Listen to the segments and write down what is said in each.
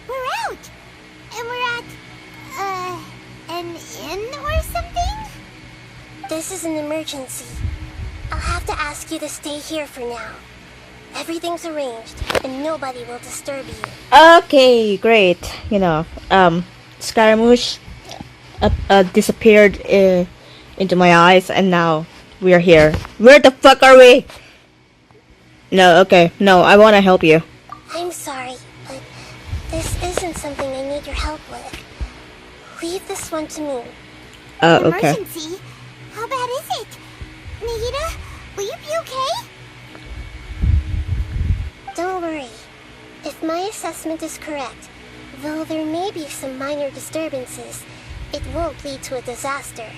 We're out! And we're at, an inn or something? This is an emergency. I'll have to ask you to stay here for now. Everything's arranged, and nobody will disturb you. Okay, great. You know, Scaramouche disappeared into my eyes, and now we are here. Where the fuck are we? No, okay, no, I want to help you. I'm sorry, but this isn't something I need your help with. Leave this one to me. Oh, okay. Emergency? How bad is it? Nagita, will you be okay? Don't worry. If my assessment is correct, though there may be some minor disturbances, it won't lead to a disaster.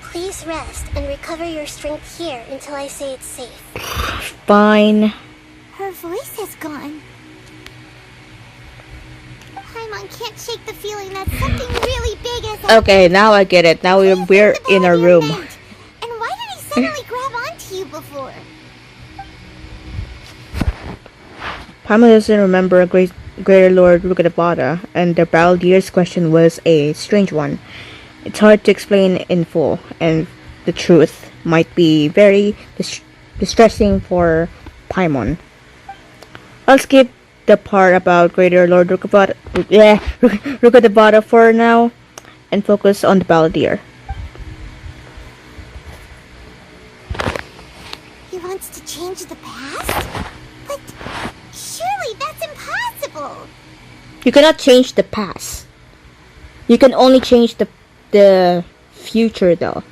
Please rest and recover your strength here until I say it's safe. Fine. Her voice has gone. Paimon can't shake the feeling that something really big has happened. Okay, now I get it. Now we're in our room. And why did he suddenly grab onto you before? Paimon doesn't remember Greater Lord Rukkhadevata, and the Baladier's question was a strange one. It's hard to explain in full, and the truth might be very distressing for Paimon. I'll skip the part about Greater Lord Rukkhadevata for now, and focus on the Baladier. He wants to change the past? But surely that's impossible! You cannot change the past. You can only change the future, though.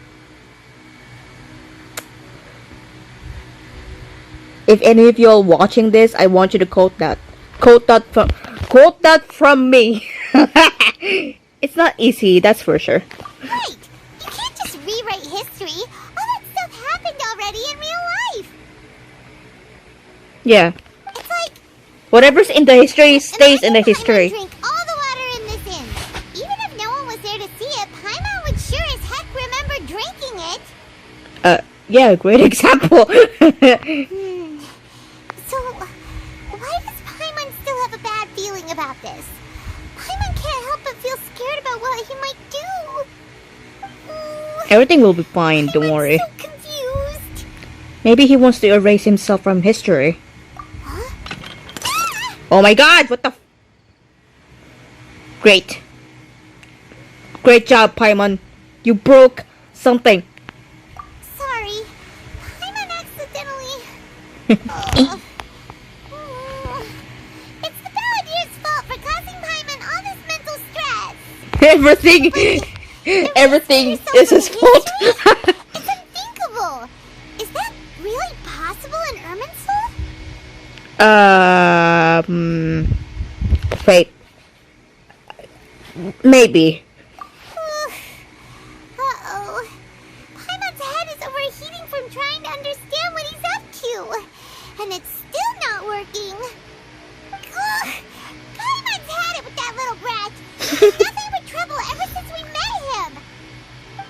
If any of you are watching this, I want you to quote that. Quote that from me. It's not easy, that's for sure. Right! You can't just rewrite history. All that stuff happened already in real life. Yeah. It's like Whatever's in the history stays in the history. Drink all the water in this inn. Even if no one was there to see it, Paimon would sure as heck remember drinking it. Yeah, great example. So, why does Paimon still have a bad feeling about this? Paimon can't help but feel scared about what he might do. Everything will be fine, don't worry. So confused. Maybe he wants to erase himself from history. Huh? Oh my god, what the Great. Great job, Paimon. You broke something. Sorry. Paimon accidentally... It's the Baladier's fault for causing Paimon all this mental stress. Everything is his fault. It's unthinkable. Is that really possible in Irminsul? Wait. Maybe. Uh-oh. Paimon's head is overheating from trying to understand what he's up to. And it's still not working. Ugh. Paimon's had it with that little brat. He's been nothing but trouble ever since we met him.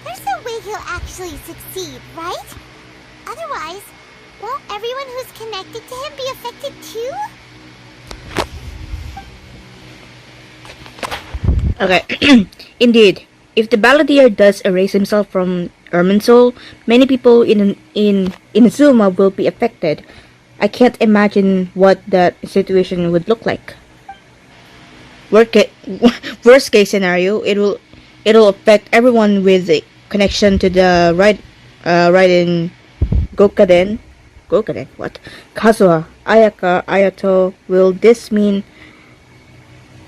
There's no way he'll actually succeed, right? Otherwise, won't everyone who's connected to him be affected too? Okay. Indeed, if the Baladier does erase himself from Irminsul, many people in Inazuma will be affected. I can't imagine what that situation would look like. Worst case scenario, it'll affect everyone with a connection to the right in Gokaden, what? Kazuha, Ayaka, Ayato. Will this mean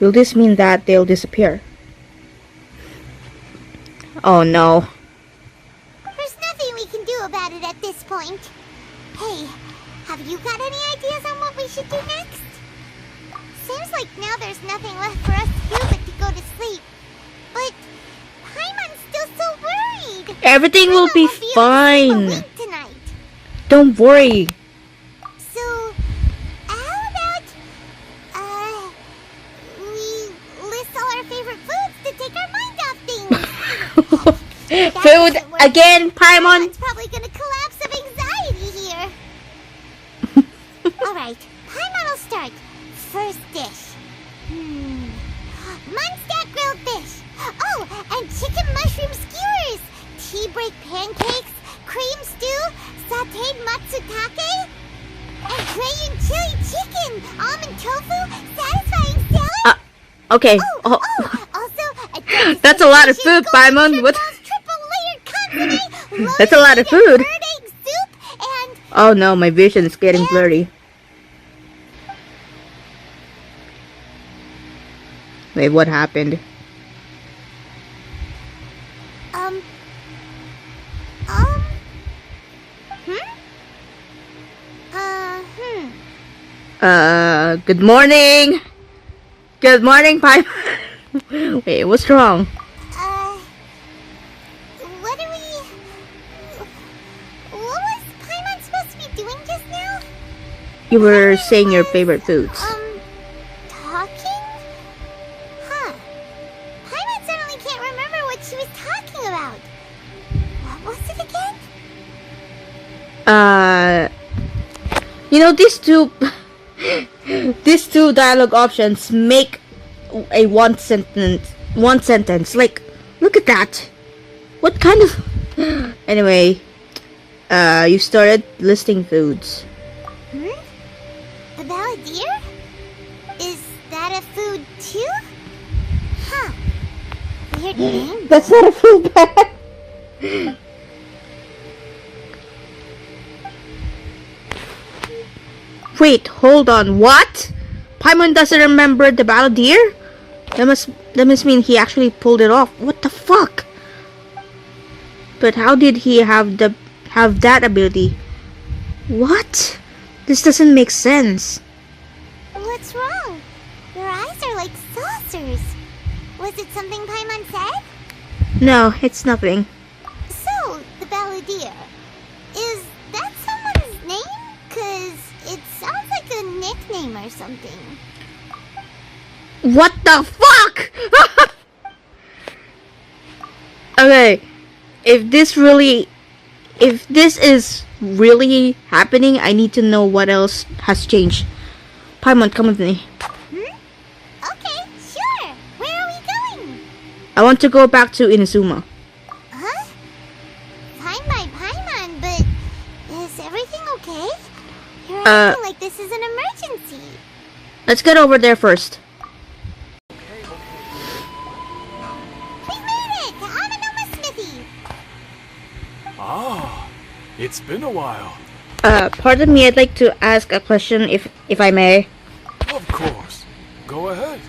that they'll disappear? Oh no. There's nothing we can do about it at this point. Hey, have you got any ideas on what we should do next? Seems like now there's nothing left for us to do but to go to sleep. But Paimon's still so worried. Everything will be fine. Able to sleep a wink tonight. Don't worry. So, how about we list all our favorite foods to take Food again, Paimon. Paimon's probably gonna collapse of anxiety here. Alright, Paimon will start. First dish. Munstack grilled fish. Oh, and chicken mushroom skewers. Tea break pancakes. Cream stew. Sauteed matsutake. And Korean chili chicken. Almond tofu. Satisfying salad. Okay. Also, That's a lot of food, Paimon. What? That's a lot of food. Bird egg soup and Oh no, my vision is getting blurry. Wait, what happened? Good morning. Good morning, Paimon. Wait, what's wrong? What was Paimon supposed to be doing just now? You were saying your favorite foods. Talking? Huh. Paimon suddenly can't remember what she was talking about. What was it again? You know, these two dialogue options make a one sentence. Like, look at that. What kind of... Anyway, you started listing foods. The balladeer? Is that a food too? Huh. Weird name. That's not a food bag. Wait, hold on. What? Paimon doesn't remember the balladeer? That must mean he actually pulled it off. What the fuck? But how did he have that ability? What? This doesn't make sense. What's wrong? Your eyes are like saucers. Was it something Paimon said? No, it's nothing. So, the balladeer. Is that someone's name? 'Cause it sounds like a nickname or something. What the fuck? Okay, if this is really happening, I need to know what else has changed. Paimon, come with me. Okay, sure. Where are we going? I want to go back to Inazuma. Huh? Fine by Paimon, but is everything okay? You're acting like this is an emergency. Let's get over there first. We made it! To Amanoma Smithy! Ah, it's been a while. Pardon me, I'd like to ask a question if I may. Of course. Go ahead.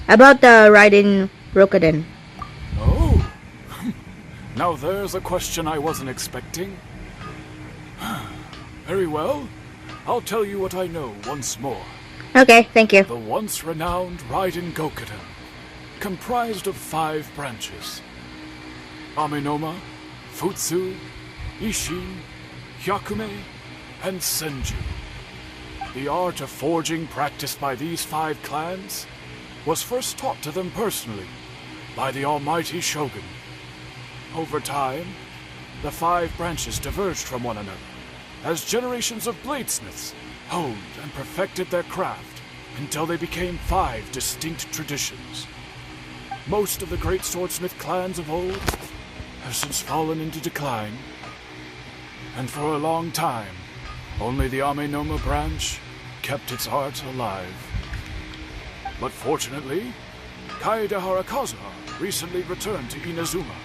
About the Raiden Rokuden. Oh. Now there's a question I wasn't expecting. Very well. I'll tell you what I know once more. Okay, thank you. The once renowned Raiden Gokuden, comprised of 5 branches. Amenoma, Futsu, Ishin, Hyakume, and Senju. The art of forging practiced by these 5 clans was first taught to them personally by the almighty Shogun. Over time, the 5 branches diverged from one another as generations of bladesmiths honed and perfected their craft until they became 5 distinct traditions. Most of the great swordsmith clans of old have since fallen into decline, and for a long time, only the Amenoma branch kept its art alive. But fortunately, Kaede Harakazuha recently returned to Inazuma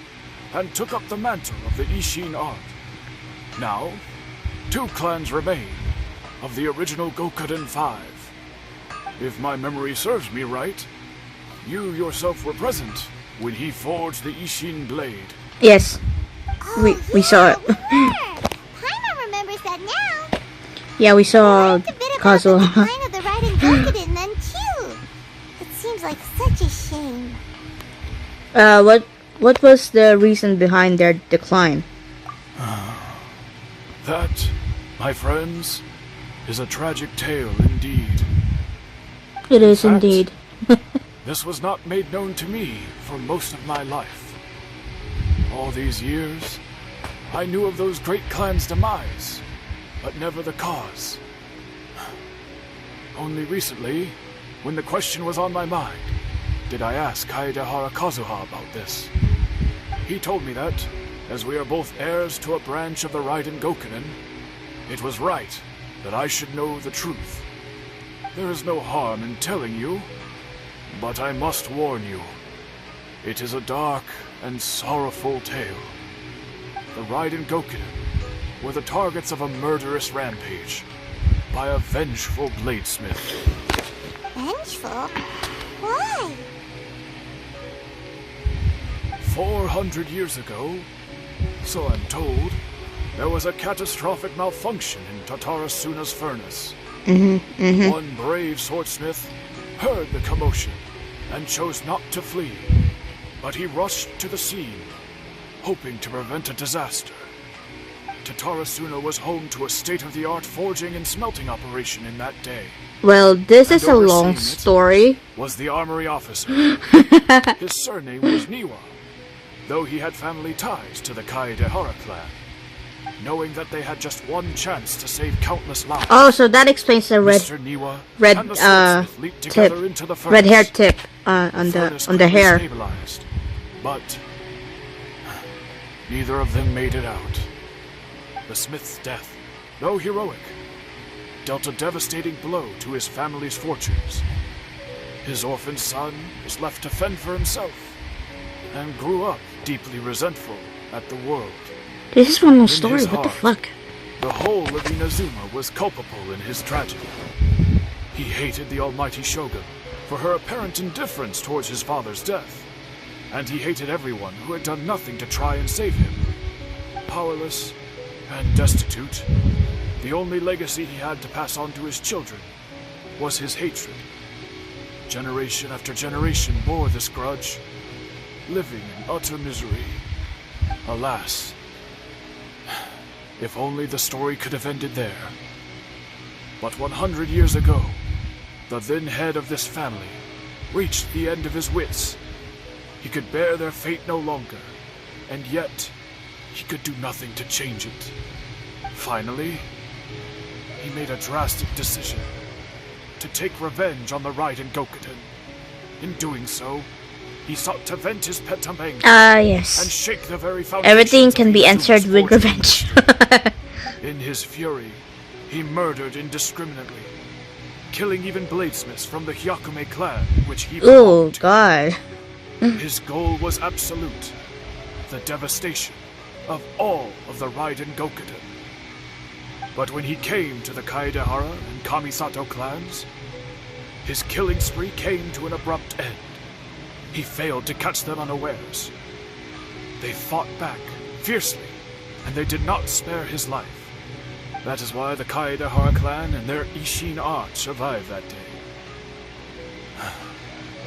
and took up the mantle of the Ishin art. Now, 2 clans remain of the original Gokuden 5. If my memory serves me right, you yourself were present when he forged the Ishin blade. Yes, we saw it. Paimon remembers that now. Yeah, we saw The bit about the Kazuha. decline of the Raiden Gokuden then too. It seems like such a shame. What was the reason behind their decline? That, my friends, is a tragic tale indeed. It is In fact, indeed. This was not made known to me for most of my life. All these years, I knew of those great clans' demise, but never the cause. Only recently, when the question was on my mind, did I ask Kaedehara Kazuha about this. He told me that, as we are both heirs to a branch of the Raiden Gokunin, it was right that I should know the truth. There is no harm in telling you, but I must warn you. It is a dark and sorrowful tale. The Raiden Gokunin were the targets of a murderous rampage by a vengeful bladesmith. Vengeful? Why? 400 years ago, so I'm told, there was a catastrophic malfunction in Tatarasuna's furnace. One brave swordsmith heard the commotion and chose not to flee, but he rushed to the scene, hoping to prevent a disaster. Tatarasuna was home to a state-of-the-art forging and smelting operation in that day. Well, this is And a long overseeing it story. Was the armory officer. His surname was Niwa, though he had family ties to the Kaedehara clan. Knowing that they had just one chance to save countless lives, Oh, so that explains the Mr. Niwa red and the swordsmith leaped tip, together into the furnace. red hair tip on furnace the quickly hair. stabilized, but neither of them made it out. The smith's death, though heroic, dealt a devastating blow to his family's fortunes. His orphan son was left to fend for himself, and grew up deeply resentful at the world. This is one long In story. his What the heart, fuck? The whole of Inazuma was culpable in his tragedy. He hated the almighty Shogun for her apparent indifference towards his father's death, and he hated everyone who had done nothing to try and save him. Powerless and destitute, the only legacy he had to pass on to his children was his hatred. Generation after generation bore this grudge, living in utter misery. Alas, if only the story could have ended there. But 100 years ago, the then head of this family reached the end of his wits. He could bear their fate no longer, and yet he could do nothing to change it. Finally, he made a drastic decision to take revenge on the Raiden Gokunin. In doing so, he sought to vent his pent anger and Yes. shake the very foundations Everything of can be Inazuma's answered with forging revenge. industry. In his fury, he murdered indiscriminately, killing even bladesmiths from the Hyakume clan, which he Oh belonged to. god. His goal was absolute, the devastation of all of the Raiden Gokunin. But when he came to the Kaedehara and Kamisato clans, his killing spree came to an abrupt end. He failed to catch them unawares. They fought back, fiercely, and they did not spare his life. That is why the Kaedehara clan and their Ishin art survived that day.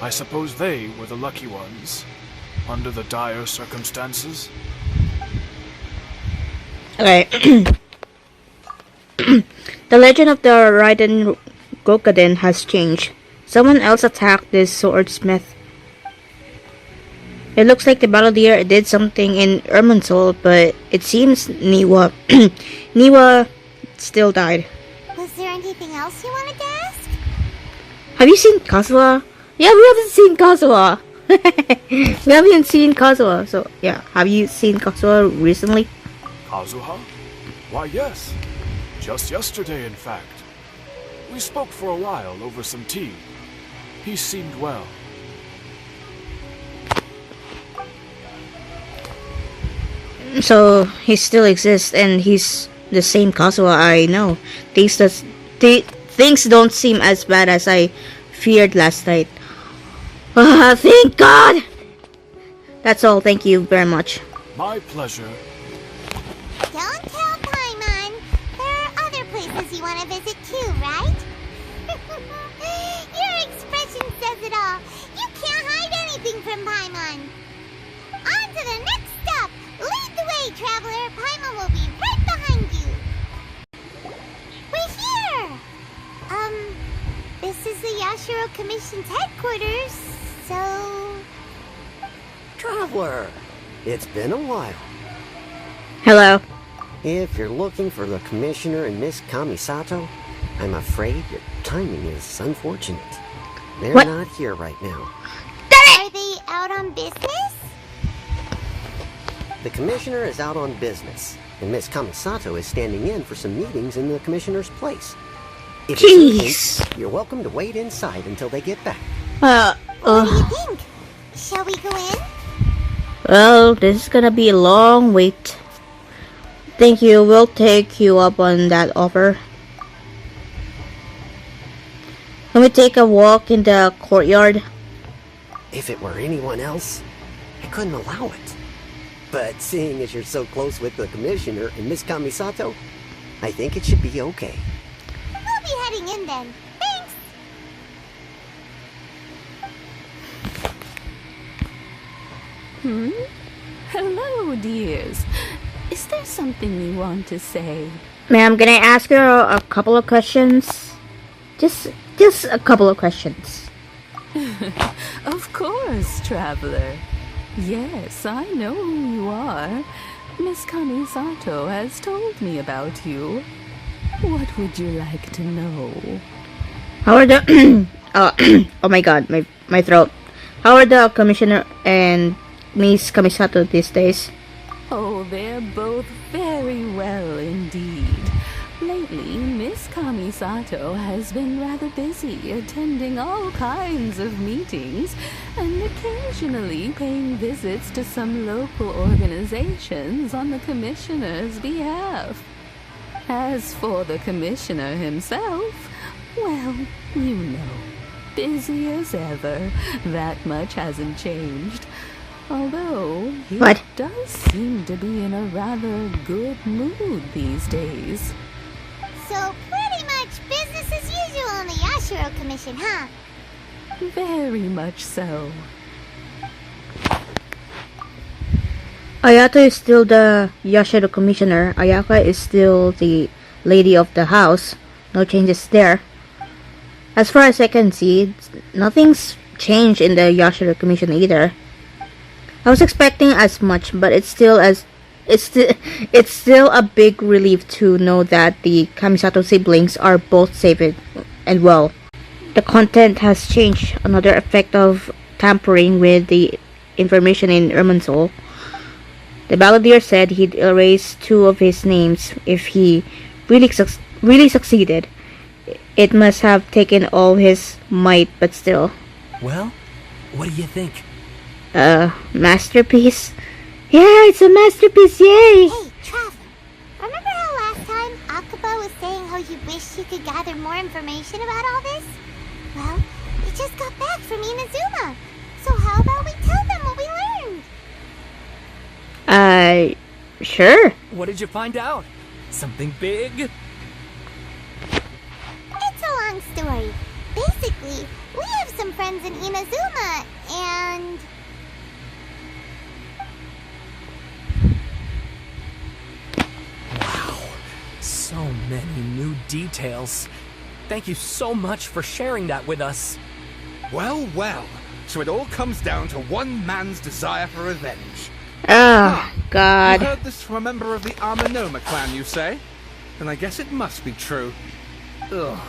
I suppose they were the lucky ones, under the dire circumstances. Okay. The legend of the Raiden Gokunin has changed. Someone else attacked this swordsmith. It looks like the Battledeer did something in Irminsul, but it seems Niwa Niwa still died. Was there anything else you wanted to ask? Have you seen Kazuha? Yeah, we haven't seen Kazuha. We haven't seen Kazuha. So yeah, have you seen Kazuha recently? Kazuha? Why, yes. Just yesterday, in fact. We spoke for a while over some tea. He seemed well. So he still exists, and he's the same Kazuha I know. Things don't seem as bad as I feared last night. Thank God! That's all. Thank you very much. My pleasure. Don't tell Paimon. There are other places you want to visit too, right? Your expression says it all. You can't hide anything from Paimon. On to the next stop. Lead the way, traveler. Paimon will be right behind you. We're here. This is the Yashiro Commission's headquarters. Traveler! It's been a while. Hello. If you're looking for the Commissioner and Miss Kamisato, I'm afraid your timing is unfortunate. They're What? not here right now. Are they out on business? The Commissioner is out on business, and Miss Kamisato is standing in for some meetings in the Commissioner's place. If it's urgent, you're welcome to wait inside until they get back. What do you think? Shall we go in? Well, this is gonna be a long wait. Thank you. We'll take you up on that offer. Can we take a walk in the courtyard? If it were anyone else, I couldn't allow it. But seeing as you're so close with the Commissioner and Miss Kamisato, I think it should be okay. We'll be heading in then. Thanks! Hello, dears. Is there something you want to say? Ma'am, can I ask you a couple of questions? Just a couple of questions. Of course, traveler. Yes, I know who you are. Miss Kamisato has told me about you. What would you like to know? How are the oh my god, my throat. How are the Commissioner and Miss Kamisato these days? Oh, they're both very well indeed. Lately, Miss Kamisato has been rather busy attending all kinds of meetings and occasionally paying visits to some local organizations on the Commissioner's behalf. As for the Commissioner himself, well, you know, busy as ever. That much hasn't changed. Although, he What? does seem to be in a rather good mood these days. So pretty much business as usual in the Yashiro Commission, huh? Very much so. Ayato is still the Yashiro Commissioner. Ayaka is still the lady of the house. No changes there. As far as I can see, nothing's changed in the Yashiro Commission either. I was expecting as much, but it's still a big relief to know that the Kamisato siblings are both safe and well. The content has changed. Another effect of tampering with the information in Irminsul. The balladeer said he'd erase 2 of his names if he really succeeded. It must have taken all his might, but still. Well, what do you think? Masterpiece? Yeah, it's a masterpiece, yay! Hey, Trav, remember how last time Akaba was saying how you wished you could gather more information about all this? Well, we just got back from Inazuma. So how about we tell them what we learned? Sure. What did you find out? Something big? It's a long story. Basically, we have some friends in Inazuma, and... Wow, so many new details. Thank you so much for sharing that with us. Well, well. So it all comes down to one man's desire for revenge. Oh, You God. heard this from a member of the Amanoma clan, you say? Then I guess it must be true. Ugh.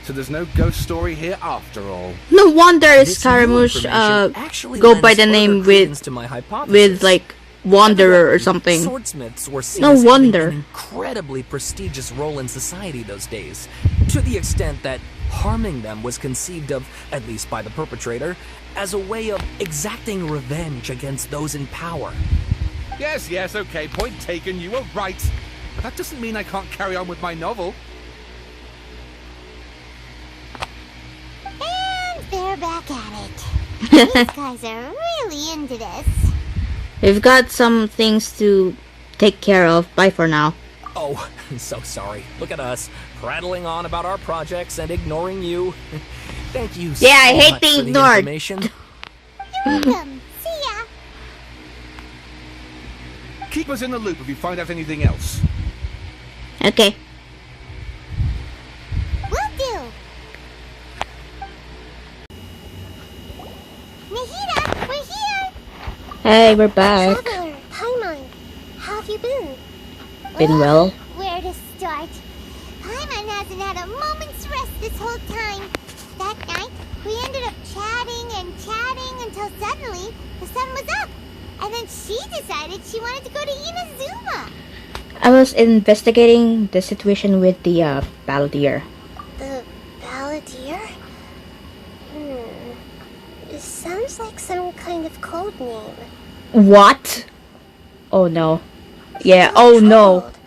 So there's no ghost story here after all. No wonder This new Scaramouche, information actually go lends by the further name credence to my hypothesis. with, like, Wanderer or something. Swordsmiths were seen No as having wonder. an incredibly prestigious role in society those days, to the extent that harming them was conceived of, at least by the perpetrator, as a way of exacting revenge against those in power. Yes, okay, point taken, you were right. But that doesn't mean I can't carry on with my novel. And they're back at it. These guys are really into this. We've got some things to take care of. Bye for now. Oh, I'm so sorry. Look at us, prattling on about our projects and ignoring you. Thank you so Yeah, I hate much being for the ignored. information. You're welcome. See ya. Keep us in the loop if you find out anything else. Okay. Will do. Nahida, we're here. Hey, we're back. Traveler, Paimon, how have you been? Been well? Where to start? Paimon hasn't had a moment's rest this whole time. That night, we ended up chatting and chatting until suddenly the sun was up. And then she decided she wanted to go to Inazuma. I was investigating the situation with the Balladeer. The Balladeer? It sounds like some kind of code name. What? Oh no. Yeah, I'm oh no. troubled.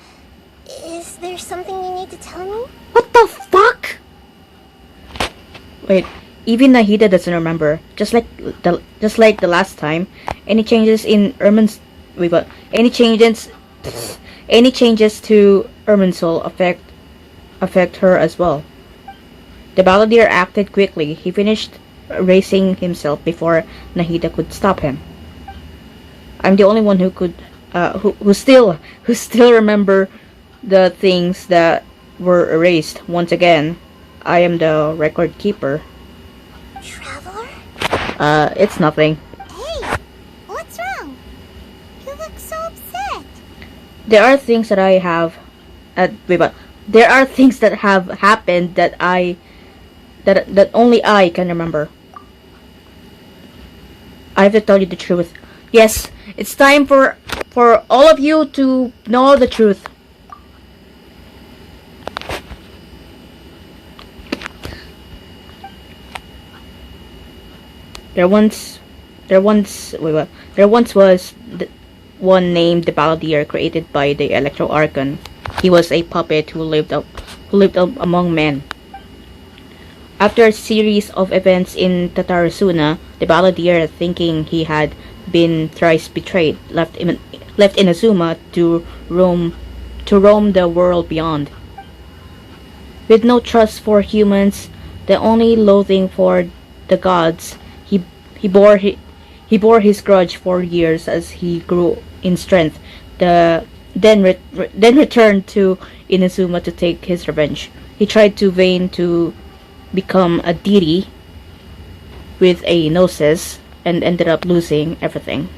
Is there something you need to tell me? What the fuck? Wait, even Nahida doesn't remember. Just like the last time. Any changes in Ermin's any changes to Erminsul affect her as well. The Balladeer acted quickly. He finished racing himself before Nahida could stop him. I'm the only one who could who still remember the things that were erased. Once again, I am the record keeper. Traveler? It's nothing. Hey, what's wrong? You look so upset. There are things that I have there are things that have happened that that only I can remember. I have to tell you the truth. Yes, it's time for all of you to know the truth. There once was one named the Balladeer, created by the Electro Archon. He was a puppet who lived among men. After a series of events in Tatarasuna, the Balladeer, thinking he had been thrice betrayed, left Inazuma to roam the world beyond. With no trust for humans, the only loathing for the gods, he bore his grudge for years as he grew in strength. Then returned to Inazuma to take his revenge. He tried to become a deity with a gnosis and ended up losing everything.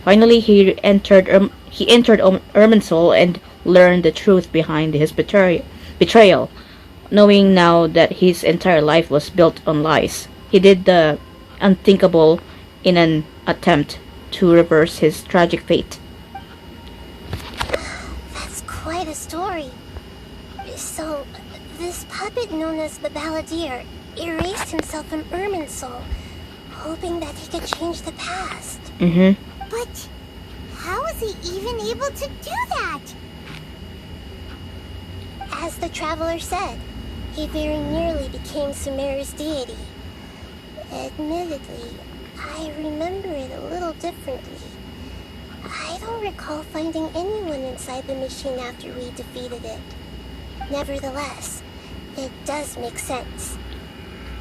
Finally, he entered Irminsul and learned the truth behind his betrayal. Knowing now that his entire life was built on lies, he did the unthinkable in an attempt to reverse his tragic fate. That's quite a story. So, this puppet known as the Balladeer erased himself from Irminsul, hoping that he could change the past. But how was he even able to do that? As the Traveler said, he very nearly became Sumeru's deity. Admittedly, I remember it a little differently. I don't recall finding anyone inside the machine after we defeated it. Nevertheless, it does make sense.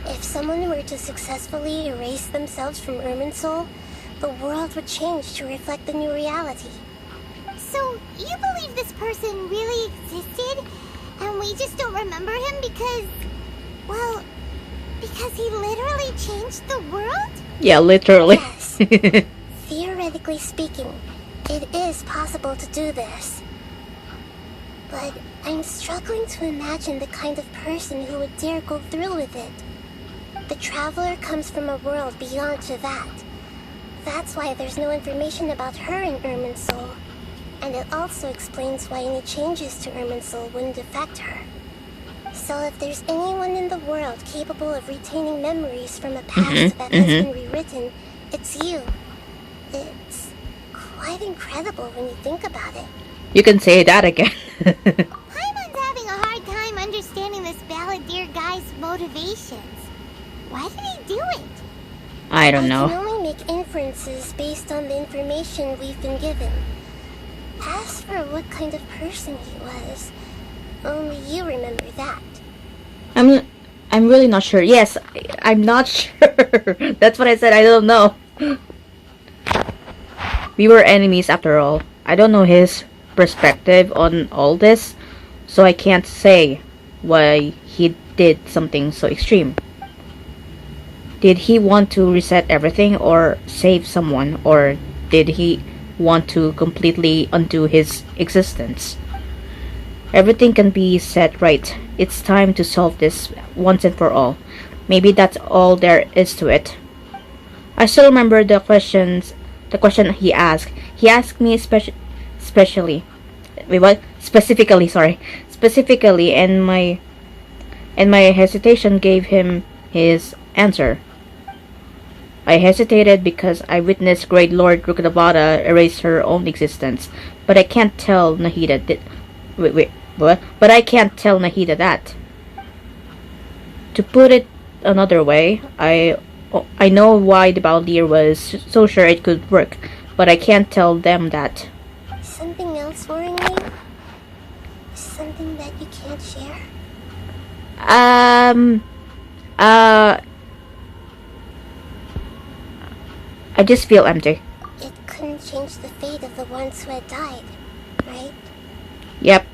If someone were to successfully erase themselves from Irminsul, the world would change to reflect the new reality. So, you believe this person really existed, and we just don't remember him because he literally changed the world? Yeah, literally. Yes. Theoretically speaking, it is possible to do this. But I'm struggling to imagine the kind of person who would dare go through with it. The Traveler comes from a world beyond to that. That's why there's no information about her in Irminsul. And it also explains why any changes to Irminsul wouldn't affect her. So if there's anyone in the world capable of retaining memories from a past that has been rewritten, it's you. It's quite incredible when you think about it. You can say that again. Paimon's having a hard time understanding this Balladeer guy's motivations. Why did he do it? I don't know. I can only make inferences based on the information we've been given. As for what kind of person he was, only you remember that. I'm really not sure. Yes, I'm not sure. That's what I said. I don't know. We were enemies after all. I don't know his perspective on all this, so I can't say why he did something so extreme. Did he want to reset everything or save someone, or did he want to completely undo his existence? Everything can be set right. It's time to solve this once and for all. Maybe that's all there is to it. I still remember the question he asked. He asked me specifically, and my hesitation gave him his answer. I hesitated because I witnessed Great Lord Rukadabada erase her own existence, but I can't tell Nahida what? But I can't tell Nahida that. To put it another way, I know why the Baldir was so sure it could work, but I can't tell them that. Something else worrying you? Something that you can't share? I just feel empty. It couldn't change the fate of the ones who had died, right? Yep.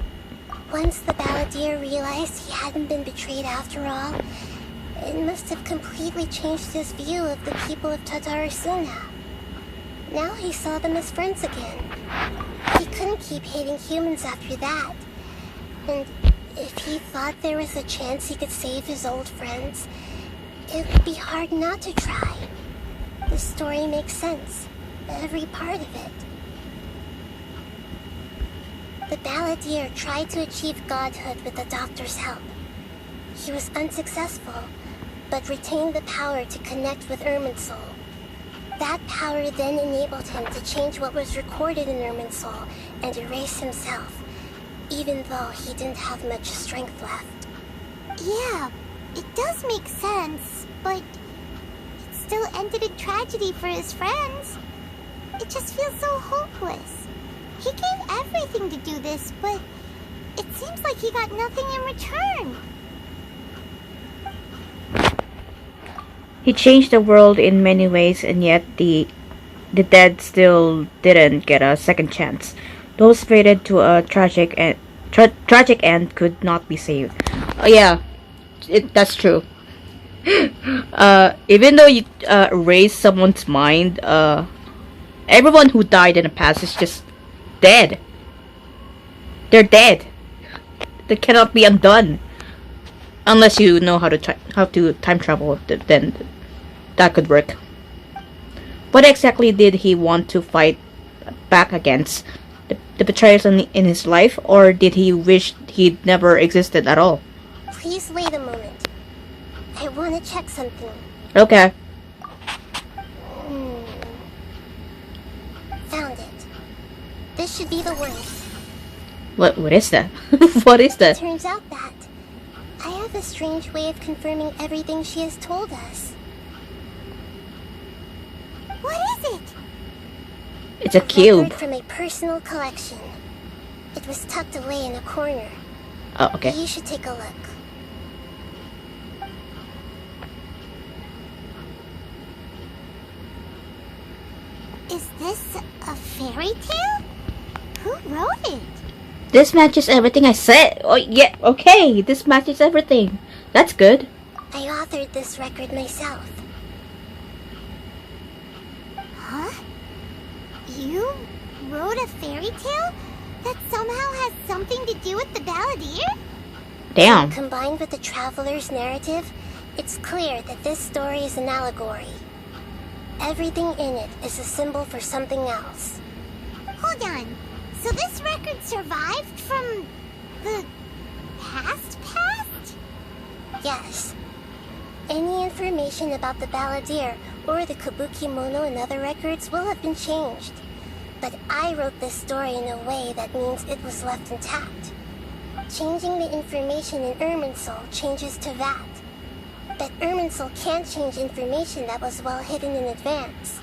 Once the Balladeer realized he hadn't been betrayed after all, it must have completely changed his view of the people of Tatarasuna. Now he saw them as friends again. He couldn't keep hating humans after that. And if he thought there was a chance he could save his old friends, it would be hard not to try. The story makes sense, every part of it. The Balladeer tried to achieve godhood with the doctor's help. He was unsuccessful, but retained the power to connect with Irminsul. That power then enabled him to change what was recorded in Irminsul and erase himself, even though he didn't have much strength left. Yeah, it does make sense, but it still ended in tragedy for his friends. It just feels so hopeless. He gave everything to do this, but it seems like he got nothing in return. He changed the world in many ways, and yet the dead still didn't get a second chance. Those fated to a tragic end could not be saved. Oh yeah, that's true. Even though you erase someone's mind, everyone who died in the past is just dead. They're dead. They cannot be undone. Unless you know how to time travel, then that could work. What exactly did he want to fight back against? The betrayals in his life, or did he wish he'd never existed at all? Please wait a moment. I want to check something. Okay. Found it. This should be the one. What is that? What is that? Turns out that I have a strange way of confirming everything she has told us. What is it? It's a cube. Record from a personal collection. It was tucked away in a corner. Oh, okay. You should take a look. Is this a fairy tale? Who wrote it? This matches everything I said. Oh yeah, okay. This matches everything. That's good. I authored this record myself. Huh? You wrote a fairy tale that somehow has something to do with the Balladeer? Damn. Combined with the Traveler's narrative, it's clear that this story is an allegory. Everything in it is a symbol for something else. Hold on. So this record survived from the past? Yes. Any information about the Balladeer or the Kabuki Mono and other records will have been changed. But I wrote this story in a way that means it was left intact. Changing the information in Irminsul changes to that. But Irminsul can't change information that was well hidden in advance.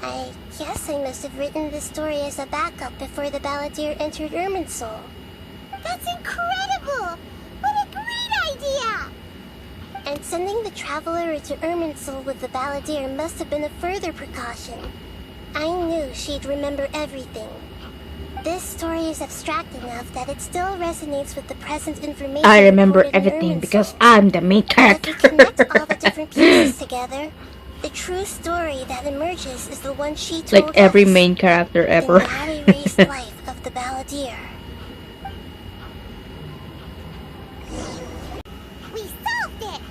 I guess I must have written this story as a backup before the Balladeer entered Irminsul. That's incredible! What a great idea! And sending the Traveler into Irminsul with the Balladeer must have been a further precaution. I knew she'd remember everything. This story is abstract enough that it still resonates with the present information. I remember recorded in everything Irminsul. because I'm the main If character. we connect all the different pieces together, the true story that emerges is the one she told Like every us. main character The ever. now erased life of the balladeer. We solved it!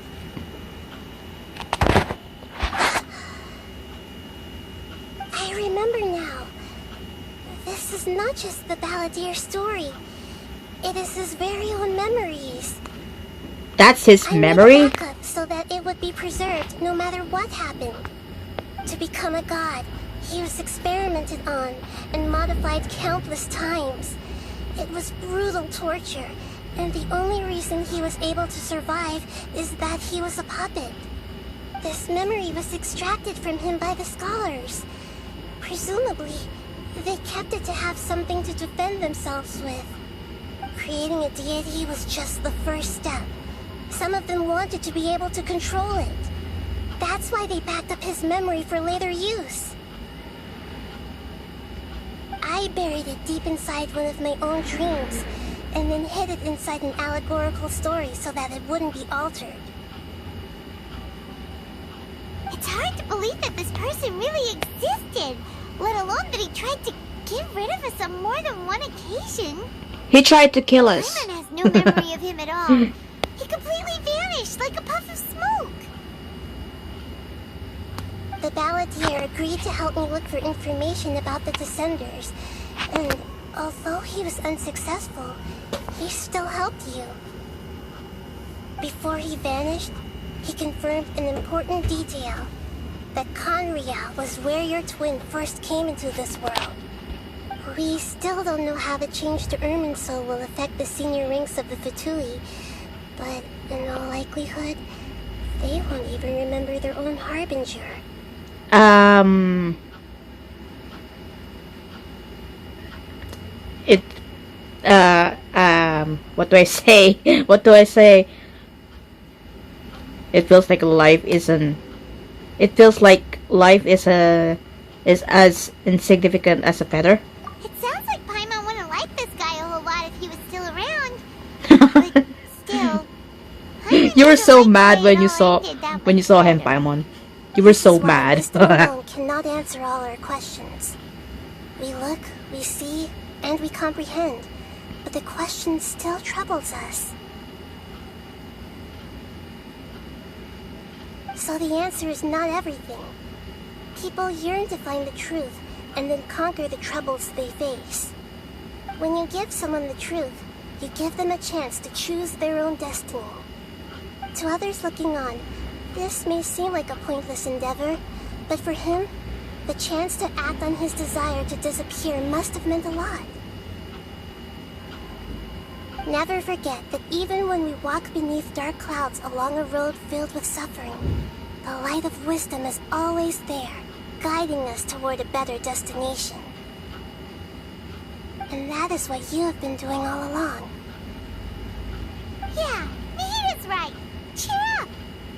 I remember now. This is not just the balladeer story. It is his very own memories. That's his I made memory? a backup so that it would be preserved no matter what happened. To become a god, he was experimented on and modified countless times. It was brutal torture, and the only reason he was able to survive is that he was a puppet. This memory was extracted from him by the scholars. Presumably, they kept it to have something to defend themselves with. Creating a deity was just the first step. Some of them wanted to be able to control it. That's why they backed up his memory for later use. I buried it deep inside one of my own dreams, and then hid it inside an allegorical story so that it wouldn't be altered. It's hard to believe that this person really existed, let alone that he tried to get rid of us on more than one occasion. He tried to kill us. Paimon has no memory of him at all. He completely vanished like a puff of smoke. The balladeer agreed to help me look for information about the Descenders, and although he was unsuccessful, he still helped you. Before he vanished, he confirmed an important detail, that Conria was where your twin first came into this world. We still don't know how the change to Irminsul will affect the senior ranks of the Fatui, but in all likelihood, they won't even remember their own harbinger. It, what do I say? What do I say? It feels like life isn't, it feels like life is as insignificant as a feather. It sounds like Paimon wouldn't like this guy a whole lot if he was still around. But still, Paimon You were doesn't so like mad the way when it you all saw ended that when you much saw him, better. Paimon. You were so This is why mad. wisdom alone cannot answer all our questions. We look, we see, and we comprehend, but the question still troubles us. So the answer is not everything. People yearn to find the truth and then conquer the troubles they face. When you give someone the truth, you give them a chance to choose their own destiny. To others looking on, this may seem like a pointless endeavor, but for him, the chance to act on his desire to disappear must have meant a lot. Never forget that even when we walk beneath dark clouds along a road filled with suffering, the light of wisdom is always there, guiding us toward a better destination. And that is what you have been doing all along. Yeah, Mihira's right. Cheer up.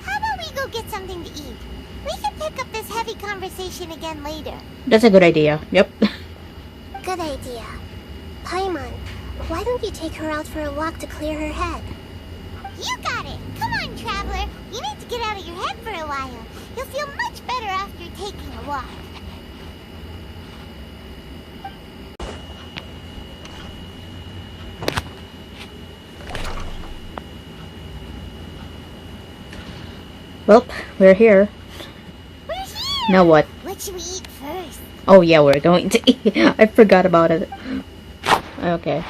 How about we go get something to eat? We can pick up this heavy conversation again later. That's a good idea. Yep. Good idea. Paimon, why don't you take her out for a walk to clear her head? You got it. Come on, traveler. You need to get out of your head for a while. You'll feel much better after taking a walk. Well, we're here. We're here. Now what? What should we eat first? Oh yeah, we're going to eat. I forgot about it. Okay.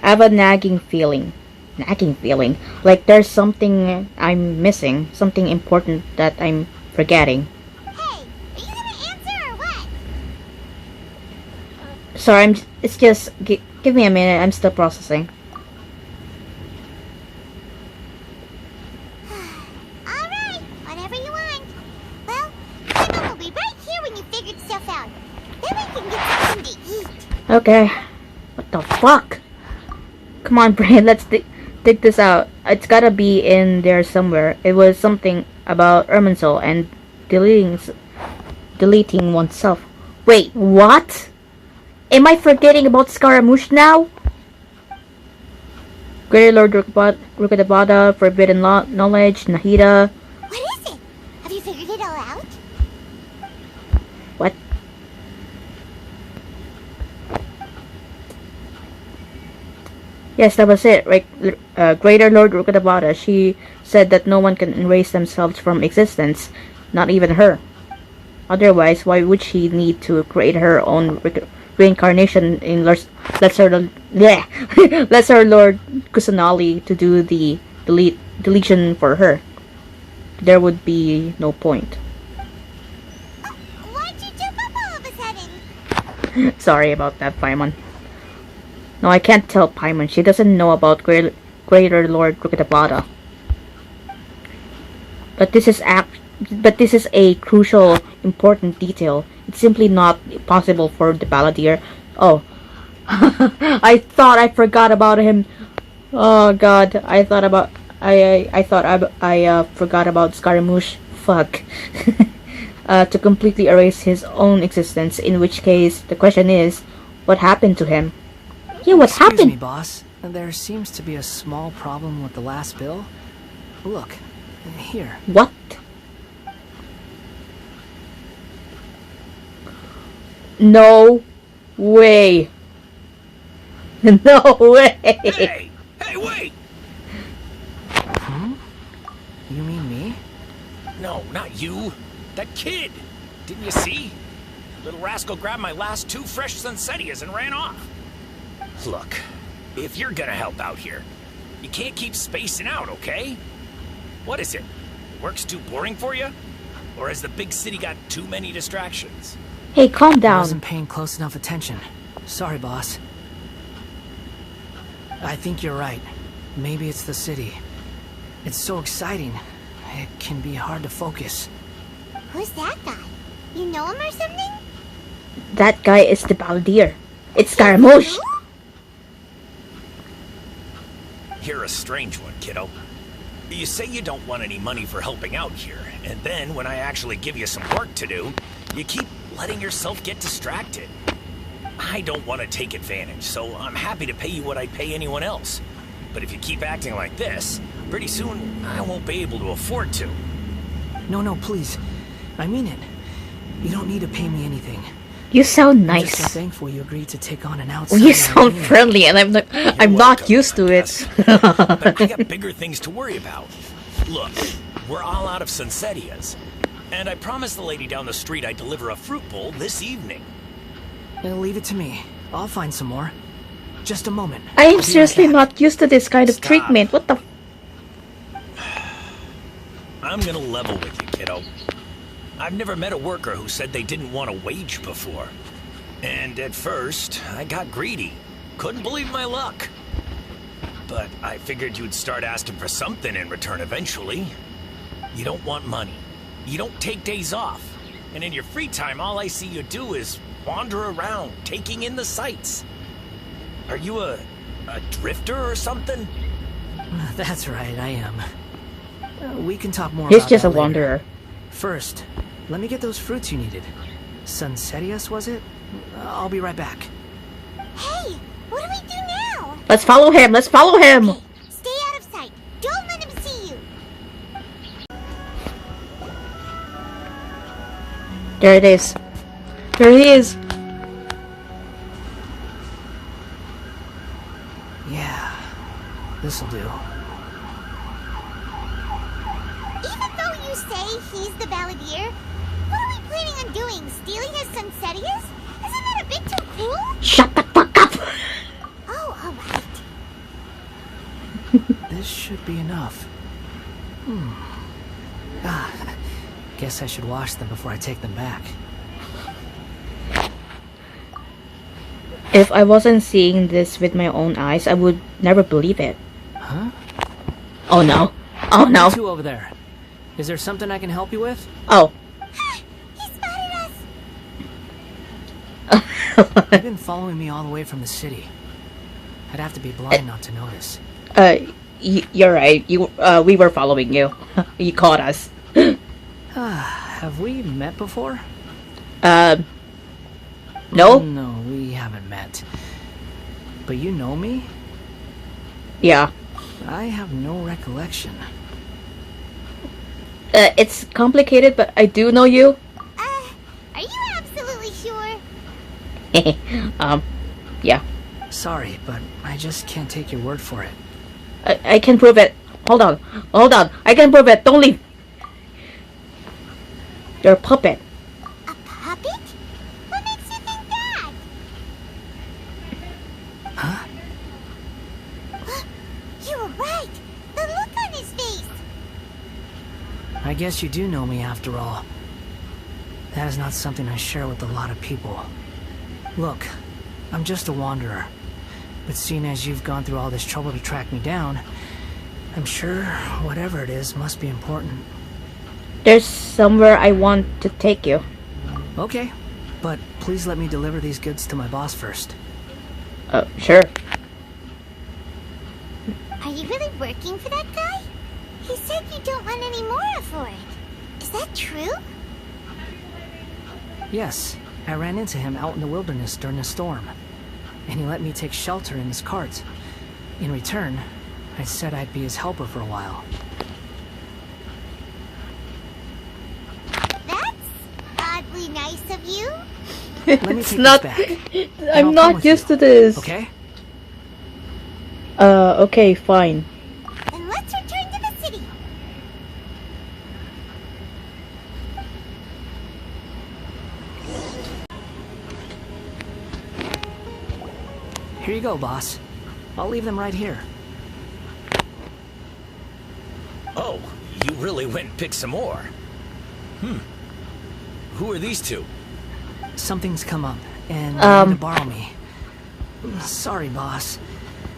I have a nagging feeling. Nagging feeling. Like there's something I'm missing. Something important that I'm forgetting. Hey, are you gonna answer or what? Sorry, it's just... give me a minute. I'm still processing. Alright, whatever you want. Well, Paimon will be right here when you figured stuff out. Then we can get something to eat. Okay. What the fuck? Come on, brain. Let's dig this out. It's gotta be in there somewhere. It was something about Irminsul and deleting oneself. Wait, what? Am I forgetting about Scaramouche now? Greater Lord Rukadabada, Forbidden Knowledge, Nahida. What is it? Have you figured it all out? What? Yes, that was it. Right, Greater Lord Rukadabada. She said that no one can erase themselves from existence, not even her. Otherwise, why would she need to create her own reincarnation in Lesser Lord Kusanali to do the deletion for her? There would be no point. Why'd you jump up all of a sudden? Sorry about that, Paimon. No, I can't tell Paimon. She doesn't know about Greater Lord Rukadabada. But this is a crucial, important detail. It's simply not possible for the Balladeer. Oh, I thought I forgot about him. Oh God, I thought I forgot about Scaramouche. Fuck. To completely erase his own existence. In which case, the question is, what happened to him? Yeah, what happened? Excuse me, boss. There seems to be a small problem with the last bill. Look, here. What? No way. No way. Hey, wait! You mean me? No, not you. That kid. Didn't you see? Little rascal grabbed my last 2 fresh Sunsetias and ran off. Look, if you're gonna help out here, you can't keep spacing out, okay? What is it? Work's too boring for you? Or has the big city got too many distractions? Hey, calm I down. wasn't paying close enough attention. Sorry, boss. I think you're right. Maybe it's the city. It's so exciting. It can be hard to focus. Who's that guy? You know him or something? That guy is the Balladeer. It's Scaramouche. You're a strange one, kiddo. You say you don't want any money for helping out here, and then when I actually give you some work to do, you keep letting yourself get distracted. I don't want to take advantage, so I'm happy to pay you what I'd pay anyone else. But if you keep acting like this, pretty soon I won't be able to afford to. No, please. I mean it. You don't need to pay me anything. You sound I'm just so nice. thankful you agreed to take on an outsider. You sound like me. friendly, and I'm not welcome, used to it. But I got bigger things to worry about. Look, we're all out of Sunsetias, and I promised the lady down the street I'd deliver a fruit bowl this evening. Leave it to me. I'll find some more. Just a moment. I I'll am be seriously right back. not used to this kind of Stop. treatment. What the? I'm gonna level with you, kiddo. I've never met a worker who said they didn't want a wage before. And at first, I got greedy. Couldn't believe my luck. But I figured you'd start asking for something in return eventually. You don't want money. You don't take days off. And in your free time, all I see you do is wander around, taking in the sights. Are you a drifter or something? That's right, I am. We can talk more He's about just a that later. wanderer. First, let me get those fruits you needed. Sunsetias, was it? I'll be right back. Hey, what do we do now? Let's follow him. Let's follow him. Hey, stay out of sight. Don't let him see you. There it is. There he is. Yeah, this'll do. Even though you say he's the Balladeer, what are we planning on doing? Stealing his Sunsetias? Isn't that a bit too cruel? Shut the fuck up. Oh, alright. This should be enough. Guess I should wash them before I take them back. If I wasn't seeing this with my own eyes, I would never believe it. Huh? Oh no. Oh no. You two over there. Is there something I can help you with? Oh. He spotted us. You've been following me all the way from the city. I'd have to be blind not to notice. You're right. We were following you. You caught us. Have we met before? No? No, we haven't. haven't met. But you know me? Yeah. I have no recollection. It's complicated, but I do know you. Are you absolutely sure? Yeah. Sorry, but I just can't take your word for it. I can prove it. Hold on. I can prove it. Don't leave. You're a puppet. A puppet? What makes you think that? Huh? You were right. The look on his face. I guess you do know me after all. That is not something I share with a lot of people. Look, I'm just a wanderer. But seeing as you've gone through all this trouble to track me down, I'm sure whatever it is must be important. There's somewhere I want to take you. Okay, but please let me deliver these goods to my boss first. Sure. Are you really working for that guy? He said you don't want any more for it. Is that true? Yes, I ran into him out in the wilderness during a storm, and he let me take shelter in his cart. In return, I said I'd be his helper for a while. That's oddly nice of you. Let me It's take not. this back. and I'm I'll come not with used you, to this. Okay? Okay, fine. Then let's return to the city. Here you go, boss. I'll leave them right here. Oh, you really went and picked some more. Who are these two? Something's come up, and they need to borrow me. Sorry, boss.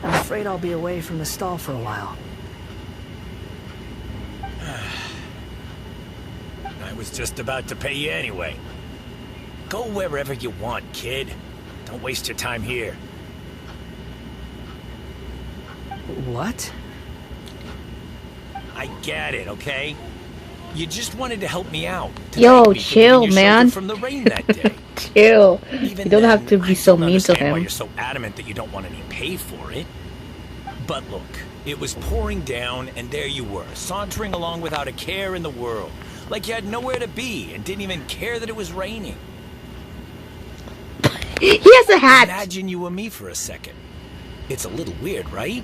I'm afraid I'll be away from the stall for a while. I was just about to pay you anyway. Go wherever you want, kid. Don't waste your time here. What? I get it, okay? You just wanted to help me out. to Yo, thank me for chill, giving you man. shelter from the rain that day. Chill. Even You don't then, have to be I so don't mean to understand why him. you're so adamant that you don't want any pay for it. But look, it was pouring down, and there you were, sauntering along without a care in the world, like you had nowhere to be and didn't even care that it was raining. He has a hat. Imagine you were me for a second. It's a little weird, right?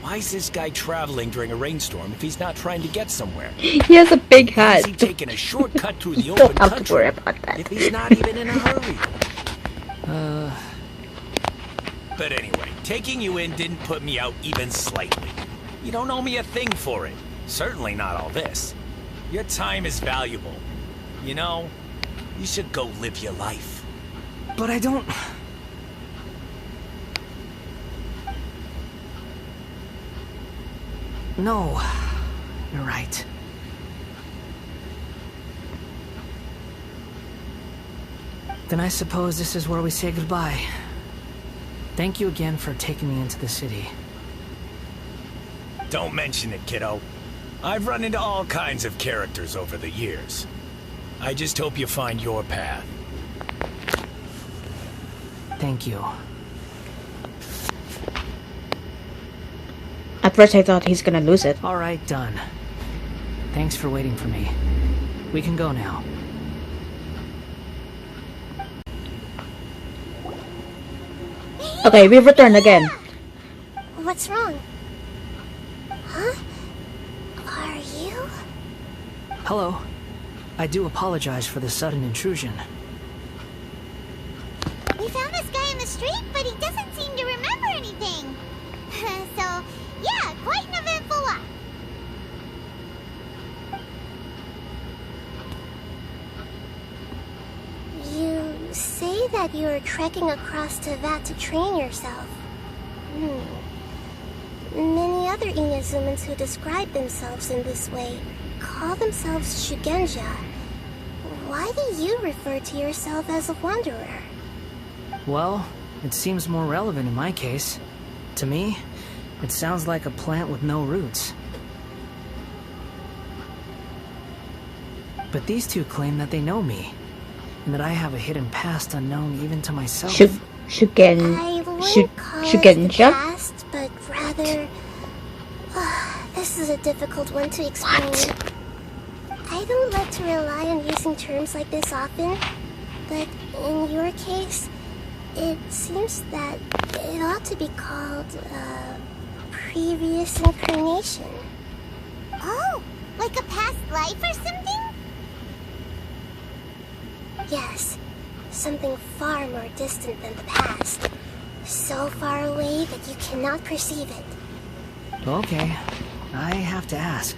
Why is this guy traveling during a rainstorm if he's not trying to get somewhere? He has a big Why hat. is he taking a shortcut through the You open don't have to worry country about that. if he's not even in a hurry? But anyway, taking you in didn't put me out even slightly. You don't owe me a thing for it. Certainly not all this. Your time is valuable. You know, you should go live your life. But I don't... No, you're right. Then I suppose this is where we say goodbye. Thank you again for taking me into the city. Don't mention it, kiddo. I've run into all kinds of characters over the years. I just hope you find your path. Thank you. At first I thought he's gonna lose it. Alright, done. Thanks for waiting for me. We can go now. Okay, we return again. What's wrong? Huh? Are you? Hello. I do apologize for the sudden intrusion. We found this guy in the street, but he doesn't seem to remember anything. So, yeah, quite an eventful walk. You say that you are trekking across to that to train yourself. Many other Inazumans who describe themselves in this way call themselves Shugenja. Why do you refer to yourself as a wanderer? Well, it seems more relevant in my case. To me, it sounds like a plant with no roots. But these two claim that they know me, and that I have a hidden past unknown even to myself. Shugen... I wouldn't Shu- call it the Shugensha? past, but rather... this is a difficult one to explain. What? I don't like to rely on using terms like this often, but in your case, it seems that it ought to be called, previous incarnation. Oh, like a past life or something? Yes, something far more distant than the past. So far away that you cannot perceive it. Okay, I have to ask.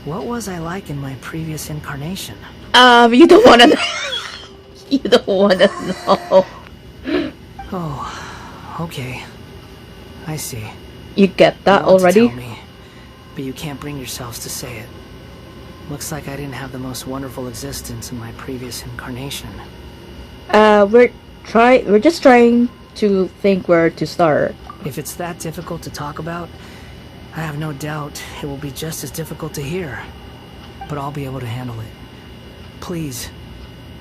What was I like in my previous incarnation? You don't wanna know. You don't wanna know. Oh, okay. I see. You get that You want to already? tell me, but you can't bring yourselves to say it. Looks like I didn't have the most wonderful existence in my previous incarnation. We're just trying to think where to start. If it's that difficult to talk about, I have no doubt it will be just as difficult to hear. But I'll be able to handle it. Please,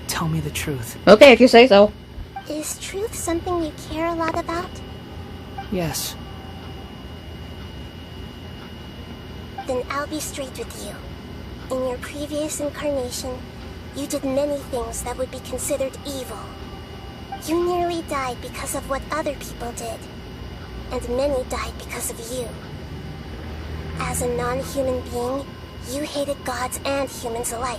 tell me the truth. Okay, if you say so. Is truth something you care a lot about? Yes. Then I'll be straight with you. In your previous incarnation, you did many things that would be considered evil. You nearly died because of what other people did. And many died because of you. As a non-human being, you hated gods and humans alike.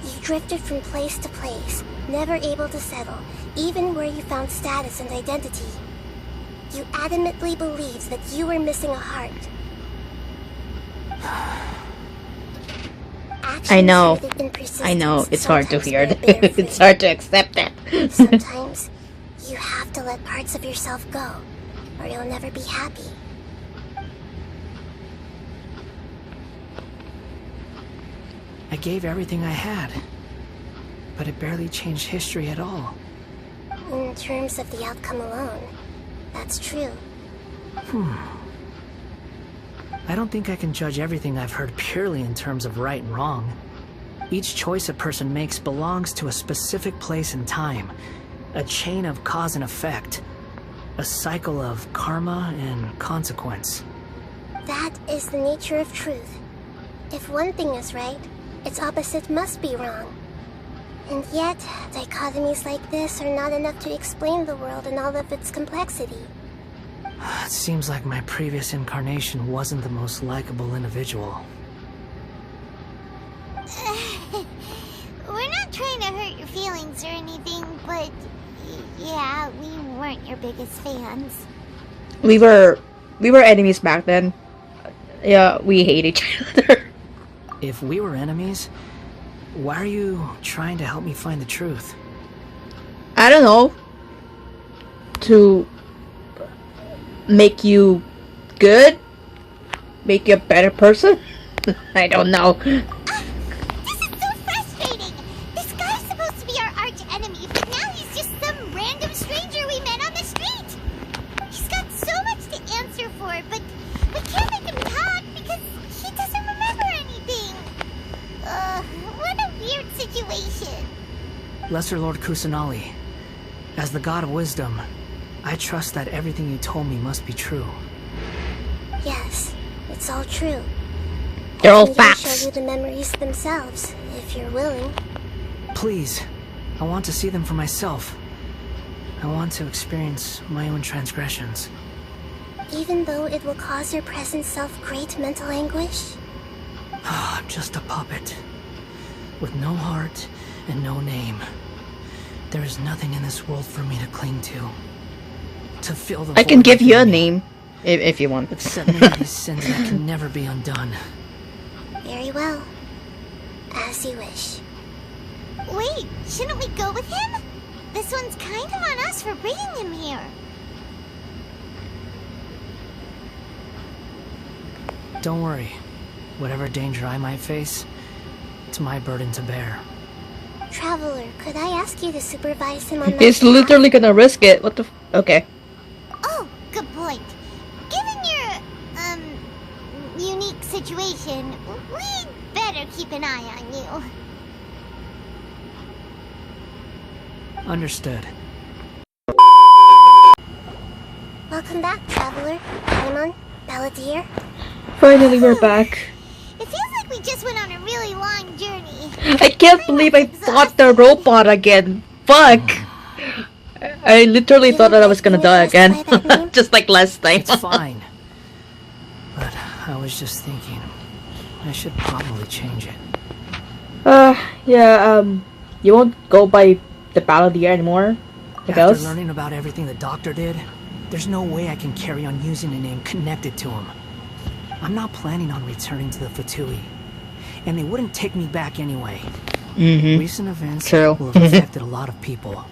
You drifted from place to place, never able to settle, even where you found status and identity. You adamantly believed that you were missing a heart. I know. Actions rooted in persistence I know. It's hard to sometimes hear. bear their fruit. It's hard to accept that. Sometimes, you have to let parts of yourself go, or you'll never be happy. I gave everything I had, but it barely changed history at all. In terms of the outcome alone, that's true. I don't think I can judge everything I've heard purely in terms of right and wrong. Each choice a person makes belongs to a specific place and time, a chain of cause and effect, a cycle of karma and consequence. That is the nature of truth. If one thing is right, its opposite must be wrong. And yet, dichotomies like this are not enough to explain the world in all of its complexity. It seems like my previous incarnation wasn't the most likable individual. We're not trying to hurt your feelings or anything, but yeah, we weren't your biggest fans. We were enemies back then. Yeah, we hate each other. If we were enemies, why are you trying to help me find the truth? I don't know. To make you good? Make you a better person? I don't know. This is so frustrating! This guy's supposed to be our arch enemy, but now he's just some random stranger we met on the street! He's got so much to answer for, but we can't make him talk because he doesn't remember anything! What a weird situation. Lesser Lord Kusanali, as the God of Wisdom, I trust that everything you told me must be true. Yes, it's all true. They're all I can even facts. show you the memories themselves, if you're willing. Please, I want to see them for myself. I want to experience my own transgressions. Even though it will cause your present self great mental anguish? I'm just a puppet, with no heart and no name. There is nothing in this world for me to cling to. To fill the I can void give you a within me, name if you want. except maybe these sins that can never be undone. Very well. As you wish. Wait, shouldn't we go with him? This one's kind of on us for bringing him here. Don't worry. Whatever danger I might face, it's my burden to bear. Traveler, could I ask you to supervise him on my He's behalf? literally gonna risk it. What the okay. Oh, good point. Given your, unique situation, we'd better keep an eye on you. Understood. Welcome back, Traveler. Paimon, Balladeer. Finally, we're back. It feels like we just went on a really long journey. I can't believe I fought the robot again. Fuck. I literally thought that I was gonna die again. Just like last time. It's fine. But I was just thinking, I should probably change it. Yeah, you won't go by the Balladeer anymore, I After guess? learning about everything the doctor did, there's no way I can carry on using a name connected to him. I'm not planning on returning to the Fatui, and they wouldn't take me back anyway. Recent events will have affected a lot of people,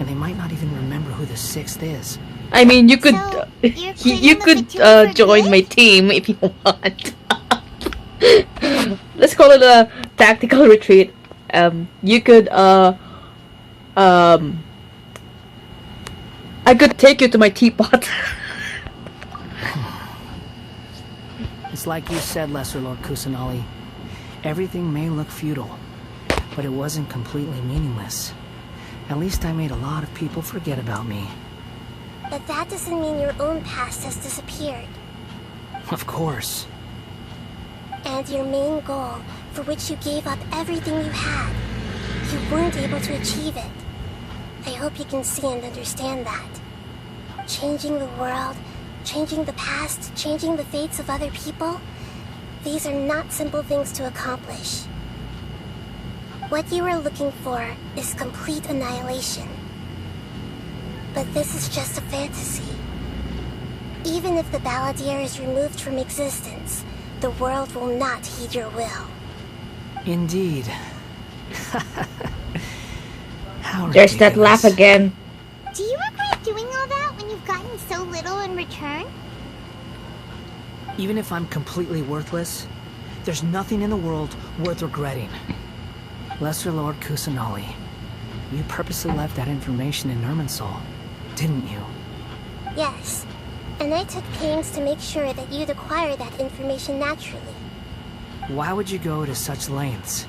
and they might not even remember who the 6th is. I mean, you could So, you could join my team if you want. Let's call it a tactical retreat. You could I could take you to my teapot. It's like you said, Lesser Lord Kusanali. Everything may look futile, but it wasn't completely meaningless. At least I made a lot of people forget about me. But that doesn't mean your own past has disappeared. Of course. And your main goal, for which you gave up everything you had, you weren't able to achieve it. I hope you can see and understand that. Changing the world, changing the past, changing the fates of other people, these are not simple things to accomplish. What you are looking for is complete annihilation. But this is just a fantasy. Even if the Balladeer is removed from existence, the world will not heed your will. Indeed. How There's that laugh ridiculous. again. Do you regret doing all that when you've gotten so little in return? Even if I'm completely worthless, there's nothing in the world worth regretting. Lesser Lord Kusanali, you purposely left that information in Irminsul, didn't you? Yes, and I took pains to make sure that you'd acquire that information naturally. Why would you go to such lengths?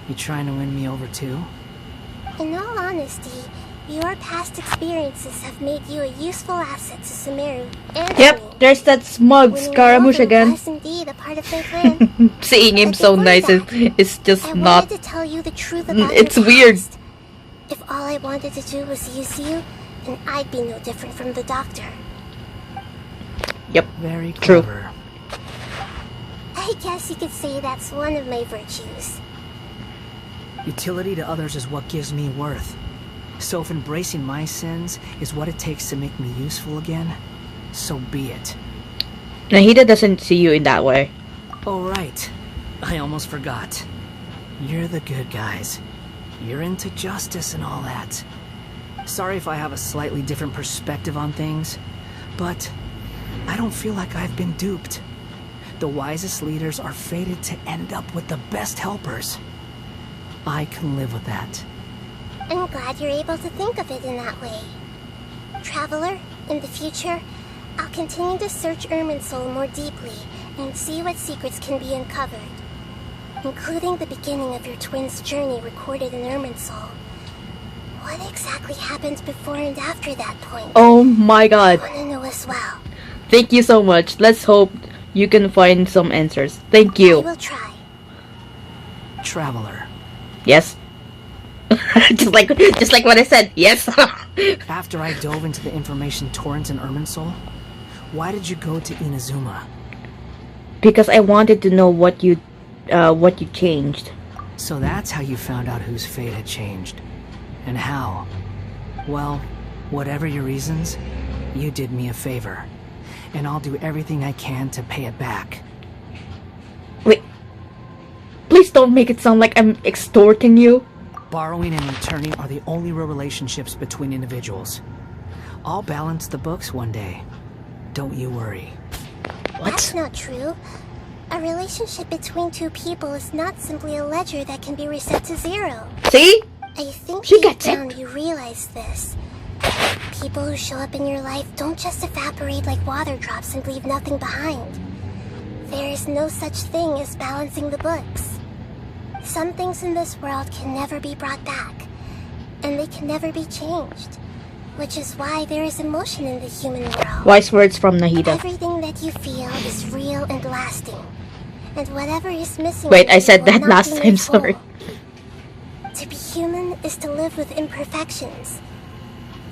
You trying to win me over too? In all honesty, your past experiences have made you a useful asset to Sumeru and me. Yep, there's that smug Winning Scaramouche Golden again. was indeed a part of my plan. Seeing him But so before nice that, is just I not. wanted to tell you the truth about It's your weird. past. If all I wanted to do was use you, then I'd be no different from the doctor. Yep, Very true. clever. I guess you could say that's one of my virtues. Utility to others is what gives me worth. So if embracing my sins is what it takes to make me useful again, so be it. Nahida doesn't see you in that way. Oh right, I almost forgot. You're the good guys. You're into justice and all that. Sorry if I have a slightly different perspective on things, but I don't feel like I've been duped. The wisest leaders are fated to end up with the best helpers. I can live with that. I'm glad you're able to think of it in that way. Traveler, in the future, I'll continue to search Irminsul more deeply and see what secrets can be uncovered, including the beginning of your twins' journey recorded in Irminsul. What exactly happened before and after that point? Oh my I god. want to know as well. Thank you so much. Let's hope you can find some answers. Thank I you. will try. Traveler, Yes. just like what I said. Yes. after I dove into the information torrents in Irminsul, why did you go to Inazuma? Because I wanted to know what you changed. So that's how you found out whose fate had changed. And how? Well, whatever your reasons, you did me a favor. And I'll do everything I can to pay it back. Wait. Please don't make it sound like I'm extorting you. Borrowing and returning are the only real relationships between individuals. I'll balance the books one day. Don't you worry. That's not true. A relationship between two people is not simply a ledger that can be reset to zero. See? I think She deep gets it. down you realize this. People who show up in your life don't just evaporate like water drops and leave nothing behind. There is no such thing as balancing the books. Some things in this world can never be brought back, and they can never be changed. which is why there is emotion in the human world. Wise words from Nahida. Everything that you feel is real and lasting, and whatever is missing. Wait, I said will that not last be time, made sorry. whole. To be human is to live with imperfections.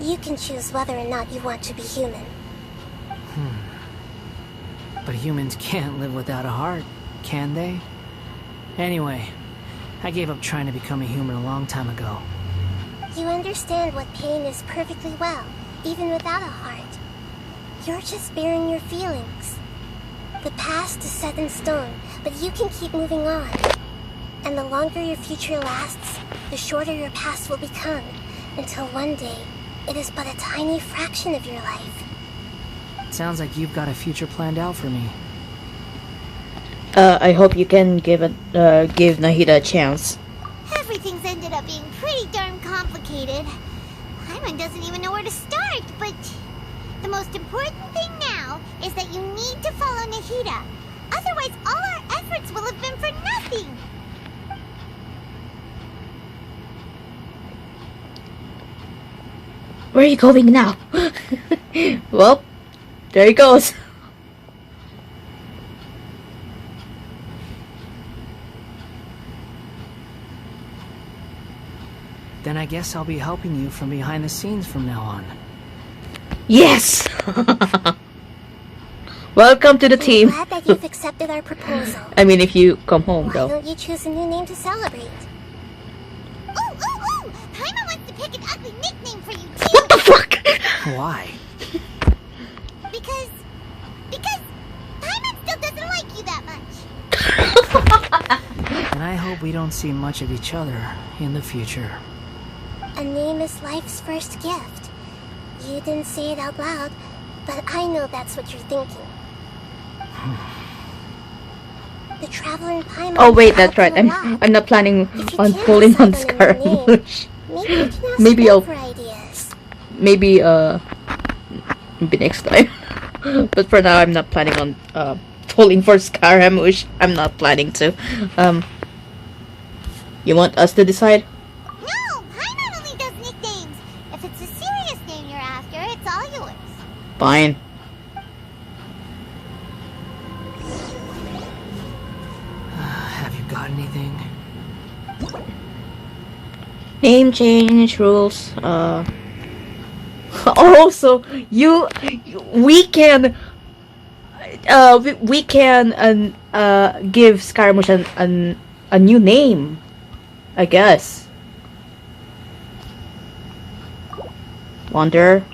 You can choose whether or not you want to be human. But humans can't live without a heart, can they? Anyway, I gave up trying to become a human a long time ago. You understand what pain is perfectly well, even without a heart. You're just bearing your feelings. The past is set in stone, but you can keep moving on. And the longer your future lasts, the shorter your past will become, until one day, it is but a tiny fraction of your life. Sounds like you've got a future planned out for me. I hope you can give Nahida a chance. Everything's ended up being pretty darn complicated. Paimon doesn't even know where to start, but the most important thing now is that you need to follow Nahida. Otherwise, all our efforts will have been for nothing. Where are you going now? Well, there he goes. Then I guess I'll be helping you from behind the scenes from now on. Yes! Welcome to the team. I'm glad that you've accepted our proposal. I mean, if you come home, Why though. don't you choose a new name to celebrate? Ooh! Paimon wants to pick an ugly nickname for you, too. What the fuck? Why? Because Paimon still doesn't like you that much. And I hope we don't see much of each other in the future. A name is life's first gift. You didn't say it out loud, but I know that's what you're thinking. The traveler in Paimon. Oh wait, that's helped right. you a lot. I'm not planning If you on can't pulling on decide on a new name, Scaramouche. Maybe you can ask Maybe Belle I'll- for ideas. Maybe next time. But for now, I'm not planning on pulling for Scaramouche. I'm not planning to. You want us to decide? No, Paimon only does nicknames. If it's a serious name you're after, it's all yours. Fine. Have you got anything? Name change rules. Also, we can give Scaramouche a new name, I guess. Wonder.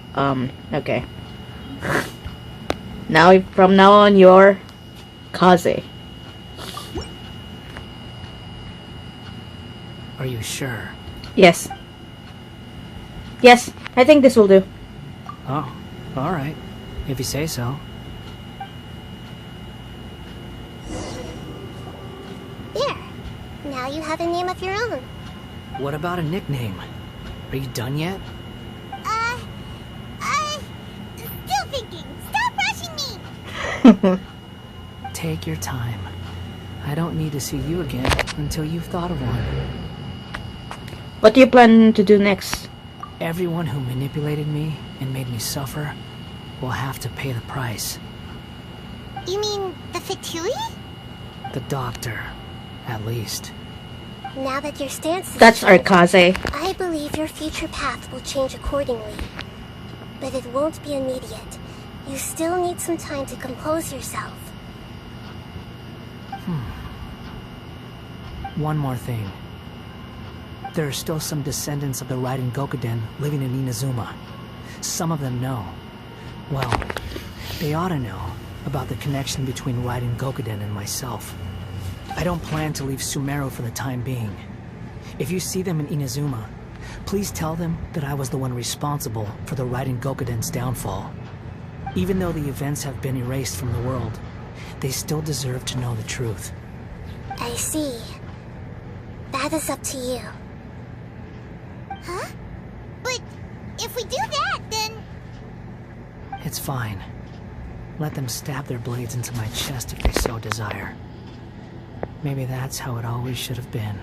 Okay. Now, from now on, you're Kaze. Are you sure? Yes. Yes, I think this will do. Oh, alright. If you say so. There. Now you have a name of your own. What about a nickname? Are you done yet? Still thinking. Stop rushing me. Take your time. I don't need to see you again until you've thought of one. What do you plan to do next? Everyone who manipulated me and made me suffer will have to pay the price. You mean the Fatui? The doctor, at least. Now that your stance is That's our set, Kaze. I believe your future path will change accordingly. But it won't be immediate. You still need some time to compose yourself. One more thing. There are still some descendants of the Raiden Gokuden living in Inazuma. Some of them know. Well, they ought to know about the connection between Raiden Gokuden and myself. I don't plan to leave Sumeru for the time being. If you see them in Inazuma, please tell them that I was the one responsible for the Raiden Gokuden's downfall. Even though the events have been erased from the world, they still deserve to know the truth. I see. That is up to you. Huh? But if we do that, then... It's fine. Let them stab their blades into my chest if they so desire. Maybe that's how it always should have been.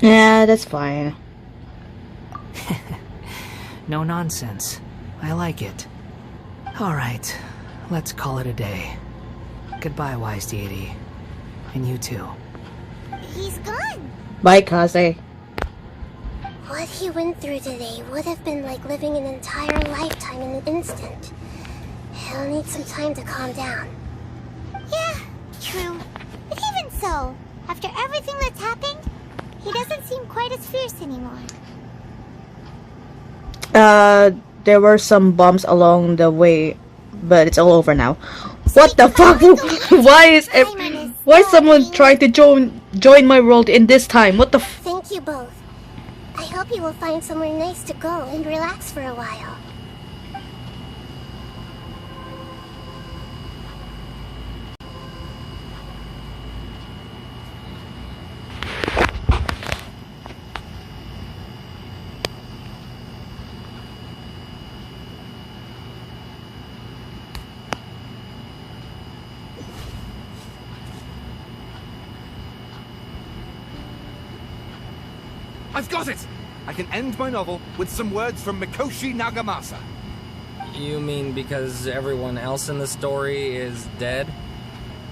Yeah, that's fine. No nonsense. I like it. Alright, let's call it a day. Goodbye, wise deity. And you too. He's gone. Bye, Kaze. What he went through today would have been like living an entire lifetime in an instant. He'll need some time to calm down. Yeah, true. But even so, after everything that's happened, he doesn't seem quite as fierce anymore. There were some bumps along the way, but it's all over now. What the fuck? Why is someone trying to join my world in this time? What the f- Thank you both. I hope you will find somewhere nice to go and relax for a while. I've got it! I can end my novel with some words from Mikoshi Nagamasa. You mean because everyone else in the story is dead?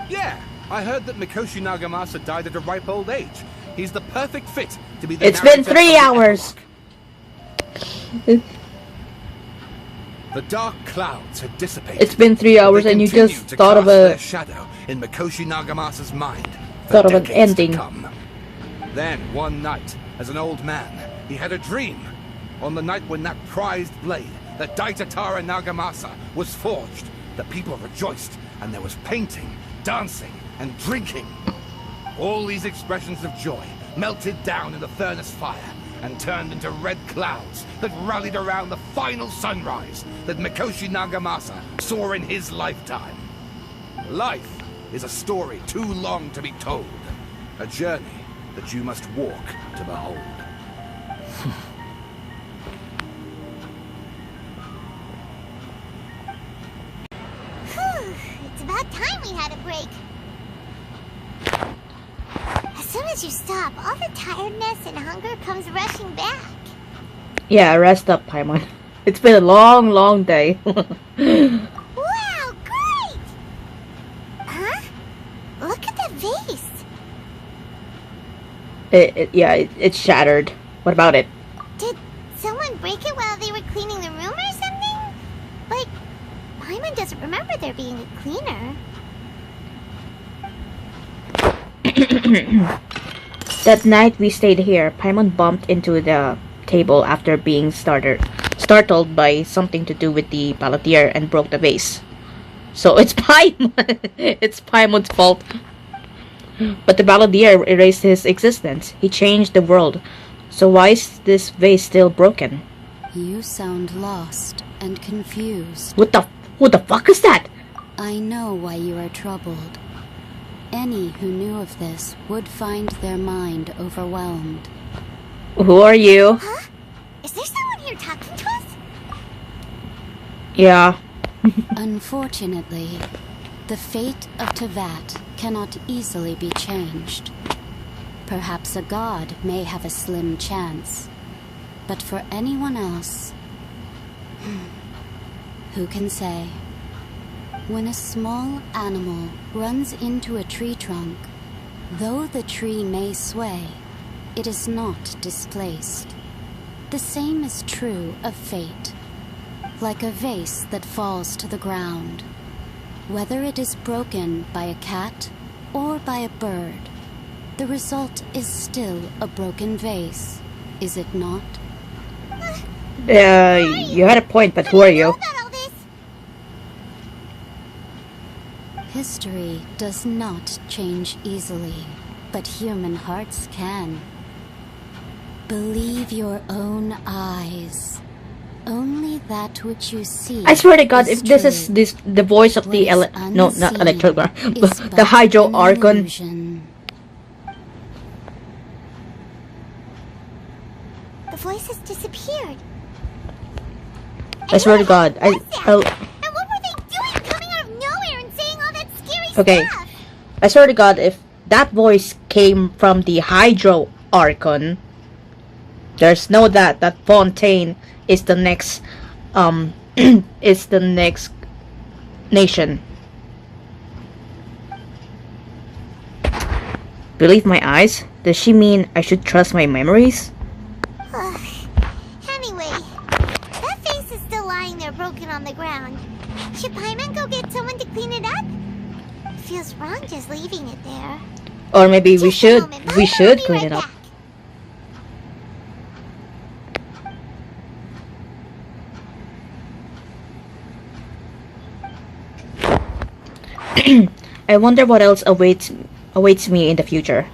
Yeah, I heard that Mikoshi Nagamasa died at a ripe old age. He's the perfect fit to be the It's been narrator 3 of the hours. epilogue. The dark clouds had dissipated. It's been 3 hours They and you continued just to thought of cast their a shadow in Mikoshi Nagamasa's mind. for thought of an decades to ending. come. Then one night, as an old man, he had a dream. On the night when that prized blade, the Daitatara Nagamasa, was forged, the people rejoiced, and there was painting, dancing, and drinking. All these expressions of joy melted down in the furnace fire and turned into red clouds that rallied around the final sunrise that Mikoshi Nagamasa saw in his lifetime. Life is a story too long to be told, a journey that you must walk to behold. It's about time we had a break. As soon as you stop, all the tiredness and hunger comes rushing back. Yeah, rest up, Paimon. It's been a long, long day. Wow, great! Huh? Look at the vase. It's shattered. What about it? Did someone break it while they were cleaning the room or something? Like, Paimon doesn't remember there being a cleaner. That night we stayed here, Paimon bumped into the table after being startled by something to do with the Palantir and broke the vase. So it's Paimon. It's Paimon's fault. But the Palantir erased his existence. He changed the world. So why is this vase still broken? You sound lost and confused. Who the fuck is that? I know why you are troubled. Any who knew of this would find their mind overwhelmed. Who are you? Huh? Is there someone here talking to us? Yeah. Unfortunately, the fate of Tevat cannot easily be changed. Perhaps a god may have a slim chance, but for anyone else, who can say? When a small animal runs into a tree trunk, though the tree may sway, it is not displaced. The same is true of fate, like a vase that falls to the ground. Whether it is broken by a cat or by a bird, the result is still a broken vase, is it not? You had a point, but who are you? History does not change easily, but human hearts can. Believe your own eyes. Only that which you see. I swear to God, if this is the voice of the not Electrogram, the Hydro Archon. The voice has disappeared. I swear to God, And what were they doing coming out of nowhere and saying all that scary stuff? I swear to God, if that voice came from the Hydro Archon, there's no that Fontaine is the next is the next nation. Believe my eyes? Does she mean I should trust my memories? Anyway, that face is still lying there broken on the ground. Should Paimon go get someone to clean it up? It feels wrong just leaving it there. Or maybe we Just a should moment, Paimon will be clean right it up. back. I wonder what else awaits me in the future.